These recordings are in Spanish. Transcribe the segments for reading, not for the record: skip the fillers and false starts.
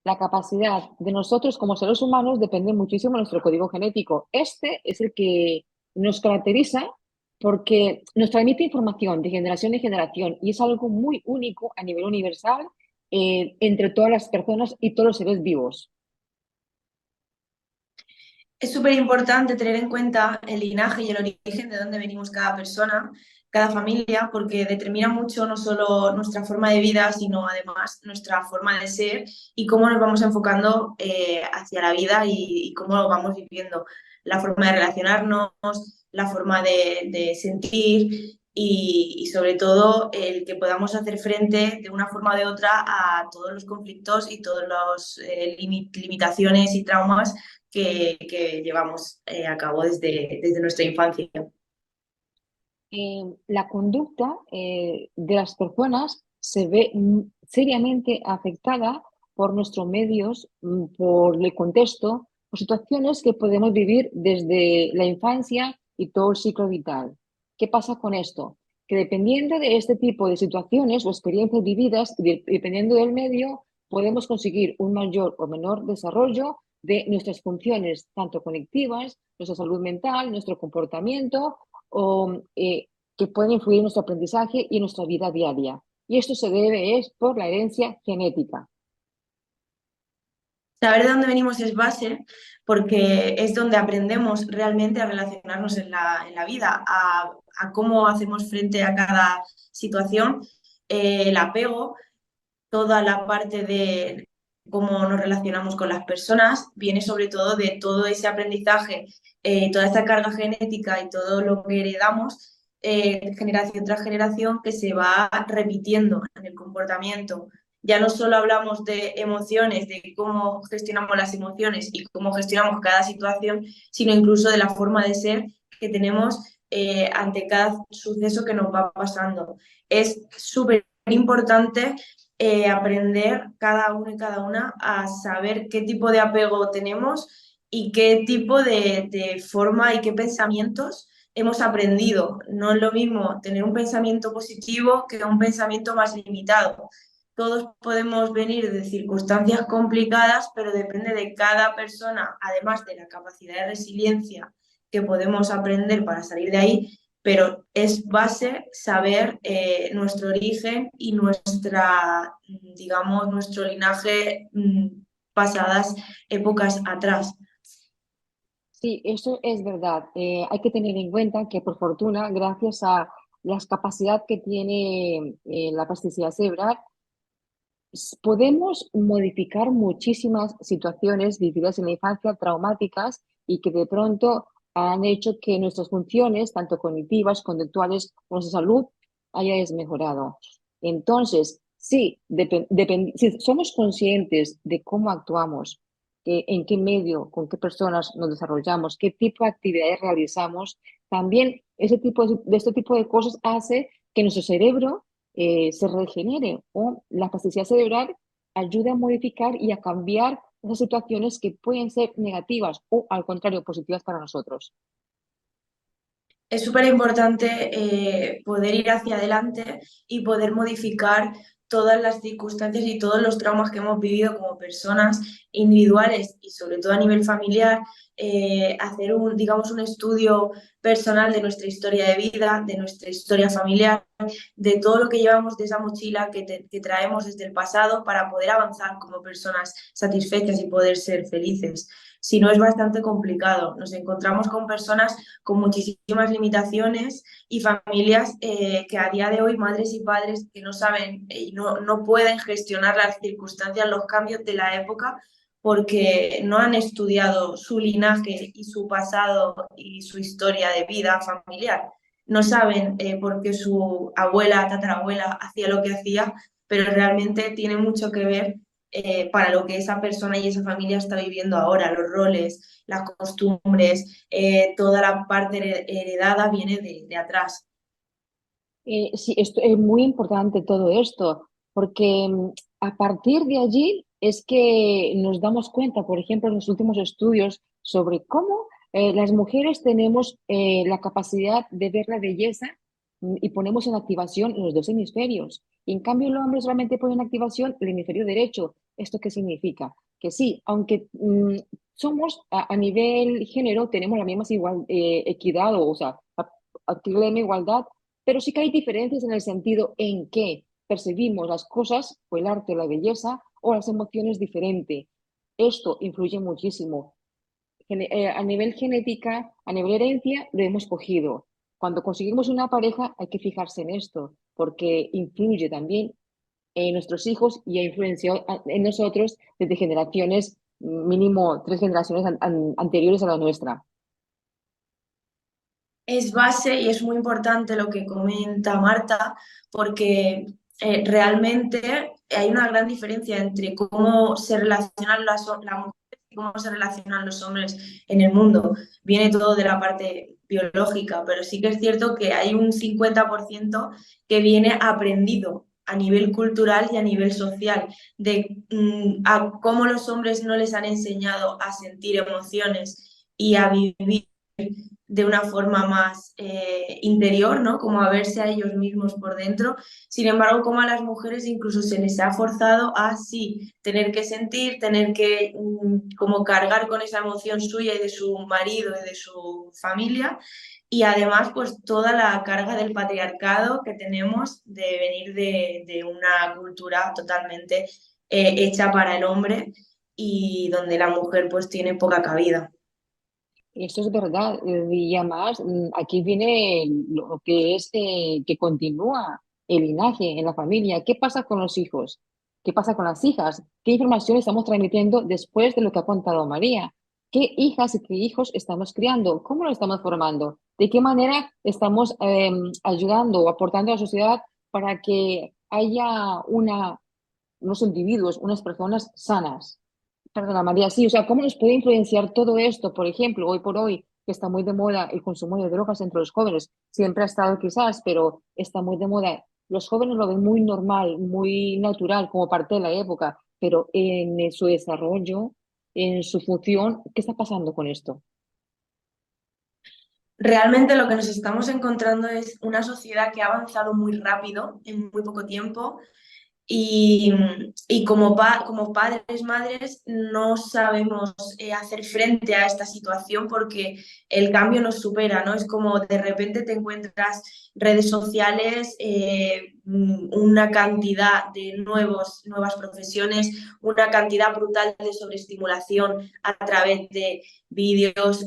la capacidad de nosotros como seres humanos depende muchísimo de nuestro código genético. Este es el que nos caracteriza porque nos transmite información de generación en generación y es algo muy único a nivel universal entre todas las personas y todos los seres vivos. Es súper importante tener en cuenta el linaje y el origen de dónde venimos cada persona, cada familia, porque determina mucho no solo nuestra forma de vida, sino además nuestra forma de ser y cómo nos vamos enfocando hacia la vida y cómo lo vamos viviendo. La forma de relacionarnos, la forma de sentir y sobre todo el que podamos hacer frente de una forma o de otra a todos los conflictos y todas las limitaciones y traumas que llevamos a cabo desde nuestra infancia. La conducta de las personas se ve seriamente afectada por nuestros medios, por el contexto, por situaciones que podemos vivir desde la infancia y todo el ciclo vital. ¿Qué pasa con esto? Que dependiendo de este tipo de situaciones o experiencias vividas, y dependiendo del medio, podemos conseguir un mayor o menor desarrollo de nuestras funciones, tanto conectivas, nuestra salud mental, nuestro comportamiento o que pueden influir en nuestro aprendizaje y en nuestra vida diaria. Y esto se debe es por la herencia genética. Saber de dónde venimos es base porque es donde aprendemos realmente a relacionarnos en la vida, a cómo hacemos frente a cada situación, el apego, toda la parte de cómo nos relacionamos con las personas, viene sobre todo de todo ese aprendizaje, toda esta carga genética y todo lo que heredamos generación tras generación que se va repitiendo en el comportamiento. Ya no solo hablamos de emociones, de cómo gestionamos las emociones y cómo gestionamos cada situación, sino incluso de la forma de ser que tenemos ante cada suceso que nos va pasando. Es súper importante aprender cada uno y cada una a saber qué tipo de apego tenemos y qué tipo de forma y qué pensamientos hemos aprendido. No es lo mismo tener un pensamiento positivo que un pensamiento más limitado. Todos podemos venir de circunstancias complicadas, pero depende de cada persona, además de la capacidad de resiliencia que podemos aprender para salir de ahí, pero es base saber nuestro origen y nuestra, digamos, nuestro linaje pasadas épocas atrás. Sí, eso es verdad. Hay que tener en cuenta que por fortuna, gracias a la capacidad que tiene la plasticidad cerebral, podemos modificar muchísimas situaciones vividas en la infancia traumáticas y que de pronto han hecho que nuestras funciones, tanto cognitivas, conductuales, como nuestra salud, haya desmejorado. Entonces, sí, si somos conscientes de cómo actuamos, en qué medio, con qué personas nos desarrollamos, qué tipo de actividades realizamos, también este tipo de cosas hace que nuestro cerebro se regenere o la plasticidad cerebral ayuda a modificar y a cambiar esas situaciones que pueden ser negativas o al contrario positivas para nosotros. Es súper importante poder ir hacia adelante y poder modificar todas las circunstancias y todos los traumas que hemos vivido como personas individuales y sobre todo a nivel familiar, hacer un, digamos, un estudio personal de nuestra historia de vida, de nuestra historia familiar, de todo lo que llevamos de esa mochila que traemos desde el pasado para poder avanzar como personas satisfechas y poder ser felices. Si no, es bastante complicado. Nos encontramos con personas con muchísimas limitaciones y familias que a día de hoy, madres y padres que no saben y no pueden gestionar las circunstancias, los cambios de la época porque no han estudiado su linaje y su pasado y su historia de vida familiar. No saben por qué su abuela, tatarabuela hacía lo que hacía, pero realmente tiene mucho que ver para lo que esa persona y esa familia está viviendo ahora, los roles, las costumbres, toda la parte heredada viene de atrás. Sí, esto es muy importante todo esto, porque a partir de allí es que nos damos cuenta, por ejemplo, en los últimos estudios sobre cómo las mujeres tenemos la capacidad de ver la belleza y ponemos en activación los dos hemisferios. Y en cambio, el hombre solamente pone en activación el hemisferio derecho. ¿Esto qué significa? Que sí, aunque somos a nivel género, tenemos la misma equidad, o sea, adquirir la misma igualdad, pero sí que hay diferencias en el sentido en que percibimos las cosas, o el arte, la belleza, o las emociones diferente. Esto influye muchísimo. A nivel genética, a nivel herencia, lo hemos cogido. Cuando conseguimos una pareja hay que fijarse en esto, porque influye también en nuestros hijos y ha influenciado en nosotros desde generaciones, mínimo 3 generaciones anteriores a la nuestra. Es base y es muy importante lo que comenta Marta, porque realmente hay una gran diferencia entre cómo se relacionan las mujeres y cómo se relacionan los hombres en el mundo. Viene todo de la parte biológica, pero sí que es cierto que hay un 50% que viene aprendido a nivel cultural y a nivel social, de a cómo los hombres no les han enseñado a sentir emociones y a vivir de una forma más interior, ¿no? Como a verse a ellos mismos por dentro. Sin embargo, como a las mujeres incluso se les ha forzado a sí, tener que sentir, tener que como cargar con esa emoción suya y de su marido y de su familia. Y además, pues toda la carga del patriarcado que tenemos de venir de una cultura totalmente hecha para el hombre y donde la mujer pues tiene poca cabida. Esto es verdad. Y además, aquí viene lo que es que continúa el linaje en la familia. ¿Qué pasa con los hijos? ¿Qué pasa con las hijas? ¿Qué información estamos transmitiendo después de lo que ha contado María? ¿Qué hijas y qué hijos estamos criando? ¿Cómo lo estamos formando? ¿De qué manera estamos ayudando o aportando a la sociedad para que haya unos individuos, unas personas sanas? Perdona, María, sí, o sea, ¿cómo nos puede influenciar todo esto? Por ejemplo, hoy por hoy, que está muy de moda el consumo de drogas entre los jóvenes, siempre ha estado quizás, pero está muy de moda. Los jóvenes lo ven muy normal, muy natural, como parte de la época, pero en su desarrollo, en su función, ¿qué está pasando con esto? Realmente lo que nos estamos encontrando es una sociedad que ha avanzado muy rápido en muy poco tiempo y, y como padres, madres, no sabemos hacer frente a esta situación porque el cambio nos supera, ¿no? Es como de repente te encuentras redes sociales, una cantidad de nuevas profesiones, una cantidad brutal de sobreestimulación a través de vídeos,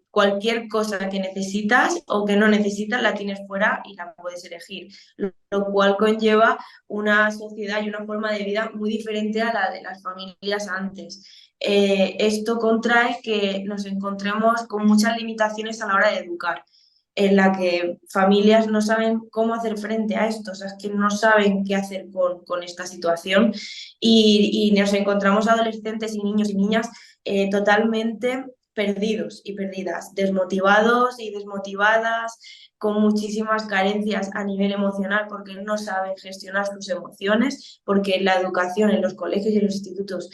cualquier cosa que necesitas o que no necesitas la tienes fuera y la puedes elegir, lo cual conlleva una sociedad y una forma de vida muy diferente a la de las familias antes. Esto contrae que nos encontremos con muchas limitaciones a la hora de educar, en la que familias no saben cómo hacer frente a esto, o sea, es que no saben qué hacer con esta situación y nos encontramos adolescentes y niños y niñas totalmente perdidos y perdidas, desmotivados y desmotivadas, con muchísimas carencias a nivel emocional porque no saben gestionar sus emociones, porque la educación en los colegios y en los institutos,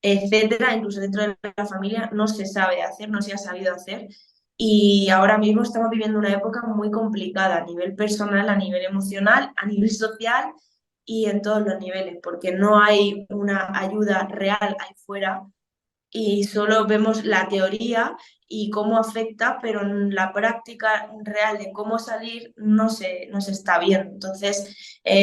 etcétera, incluso dentro de la familia, no se sabe hacer, no se ha sabido hacer. Y ahora mismo estamos viviendo una época muy complicada a nivel personal, a nivel emocional, a nivel social y en todos los niveles, porque no hay una ayuda real ahí fuera y solo vemos la teoría y cómo afecta, pero en la práctica real de cómo salir no se está viendo. Entonces,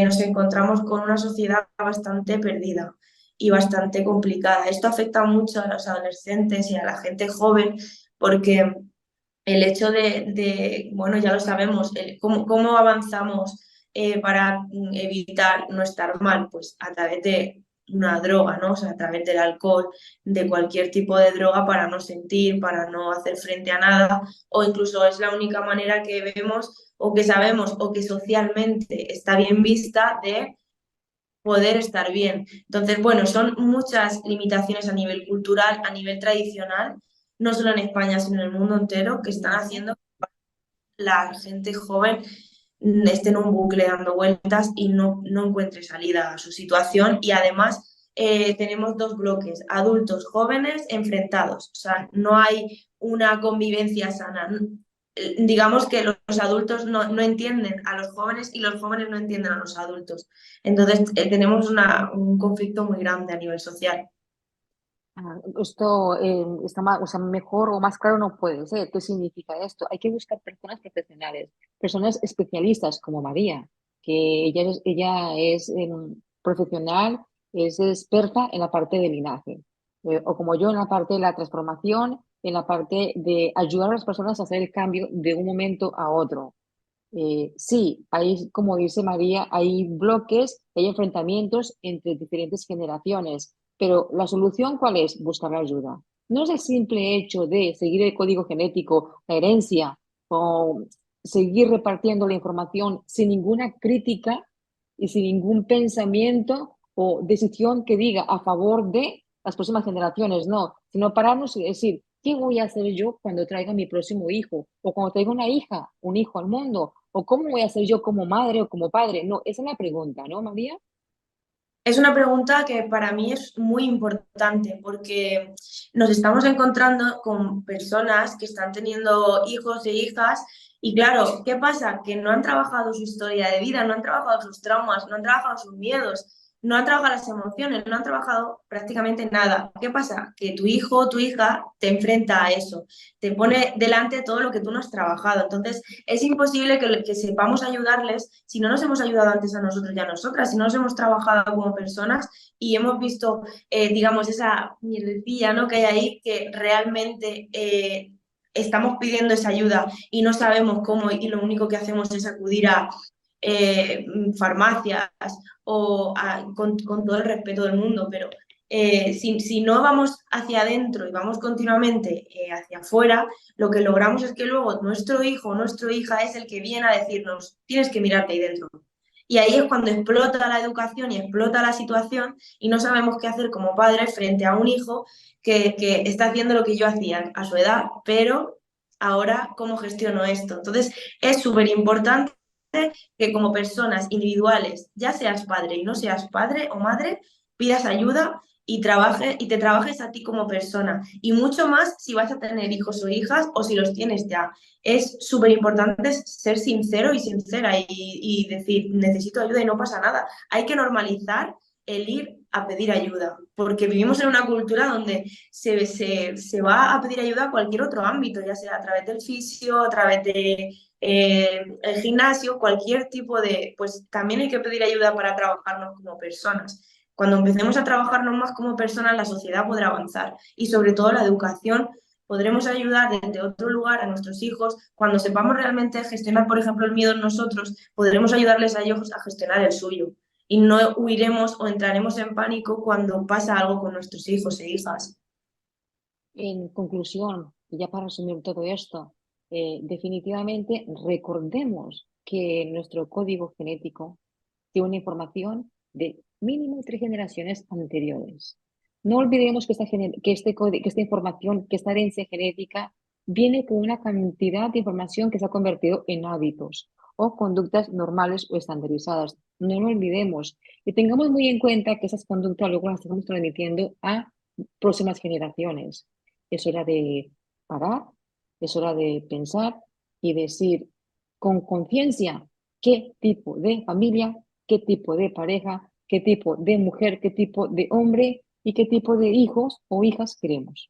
nos encontramos con una sociedad bastante perdida y bastante complicada. Esto afecta mucho a los adolescentes y a la gente joven porque el hecho bueno, ya lo sabemos, cómo avanzamos para evitar no estar mal, pues a través de una droga, ¿no? O sea, a través del alcohol, de cualquier tipo de droga para no sentir, para no hacer frente a nada, o incluso es la única manera que vemos o que sabemos o que socialmente está bien vista de poder estar bien. Entonces, bueno, son muchas limitaciones a nivel cultural, a nivel tradicional, no solo en España, sino en el mundo entero, que están haciendo que la gente joven esté en un bucle dando vueltas y no encuentre salida a su situación. Y además tenemos dos bloques, adultos jóvenes enfrentados. O sea, no hay una convivencia sana. digamos que los adultos no entienden a los jóvenes y los jóvenes no entienden a los adultos. Entonces, tenemos un conflicto muy grande a nivel social. Esto está más, o sea, mejor o más claro no puede ser. ¿Qué significa esto? Hay que buscar personas profesionales, personas especialistas como María, que ella es profesional, es experta en la parte de linaje, o como yo en la parte de la transformación, en la parte de ayudar a las personas a hacer el cambio de un momento a otro. Sí, hay, como dice María, hay bloques, hay enfrentamientos entre diferentes generaciones, pero la solución ¿cuál es? Buscar la ayuda. No es el simple hecho de seguir el código genético, la herencia, o seguir repartiendo la información sin ninguna crítica y sin ningún pensamiento o decisión que diga a favor de las próximas generaciones, no, sino pararnos y decir, ¿qué voy a hacer yo cuando traiga mi próximo hijo? O cuando traiga una hija, un hijo al mundo, o cómo voy a hacer yo como madre o como padre. No, esa es la pregunta, ¿no, María? Es una pregunta que para mí es muy importante porque nos estamos encontrando con personas que están teniendo hijos e hijas y claro, ¿qué pasa? Que no han trabajado su historia de vida, no han trabajado sus traumas, no han trabajado sus miedos, no han trabajado las emociones, no han trabajado prácticamente nada. ¿Qué pasa? Que tu hijo o tu hija te enfrenta a eso, te pone delante todo lo que tú no has trabajado. Entonces, es imposible que sepamos ayudarles si no nos hemos ayudado antes a nosotros y a nosotras, si no nos hemos trabajado como personas y hemos visto, digamos, esa mierdecilla, ¿no?, que hay ahí que realmente estamos pidiendo esa ayuda y no sabemos cómo y lo único que hacemos es acudir a farmacias con todo el respeto del mundo, pero si no vamos hacia adentro y vamos continuamente hacia afuera, lo que logramos es que luego nuestro hijo o nuestra hija es el que viene a decirnos, tienes que mirarte ahí dentro. Y ahí es cuando explota la educación y explota la situación y no sabemos qué hacer como padres frente a un hijo que está haciendo lo que yo hacía a su edad, pero ahora, ¿cómo gestiono esto? Entonces, es súper importante que como personas individuales, ya seas padre y no seas padre o madre, pidas ayuda y te trabajes a ti como persona. Y mucho más si vas a tener hijos o hijas o si los tienes ya. Es súper importante ser sincero y sincera y decir, necesito ayuda y no pasa nada. Hay que normalizar el ir a pedir ayuda, porque vivimos en una cultura donde se va a pedir ayuda a cualquier otro ámbito, ya sea a través del fisio, a través de el gimnasio, cualquier tipo de, pues también hay que pedir ayuda para trabajarnos como personas. Cuando empecemos a trabajarnos más como personas, la sociedad podrá avanzar y sobre todo la educación. Podremos ayudar desde otro lugar a nuestros hijos. Cuando sepamos realmente gestionar, por ejemplo, el miedo en nosotros, podremos ayudarles a ellos a gestionar el suyo. Y no huiremos o entraremos en pánico cuando pasa algo con nuestros hijos e hijas. En conclusión, y ya para resumir todo esto, definitivamente recordemos que nuestro código genético tiene una información de mínimo 3 generaciones anteriores. No olvidemos que que esta información, que esta herencia genética viene con una cantidad de información que se ha convertido en hábitos o conductas normales o estandarizadas. No lo olvidemos y tengamos muy en cuenta que esas conductas luego las estamos transmitiendo a próximas generaciones. Es hora de parar, es hora de pensar y decir con conciencia qué tipo de familia, qué tipo de pareja, qué tipo de mujer, qué tipo de hombre y qué tipo de hijos o hijas queremos.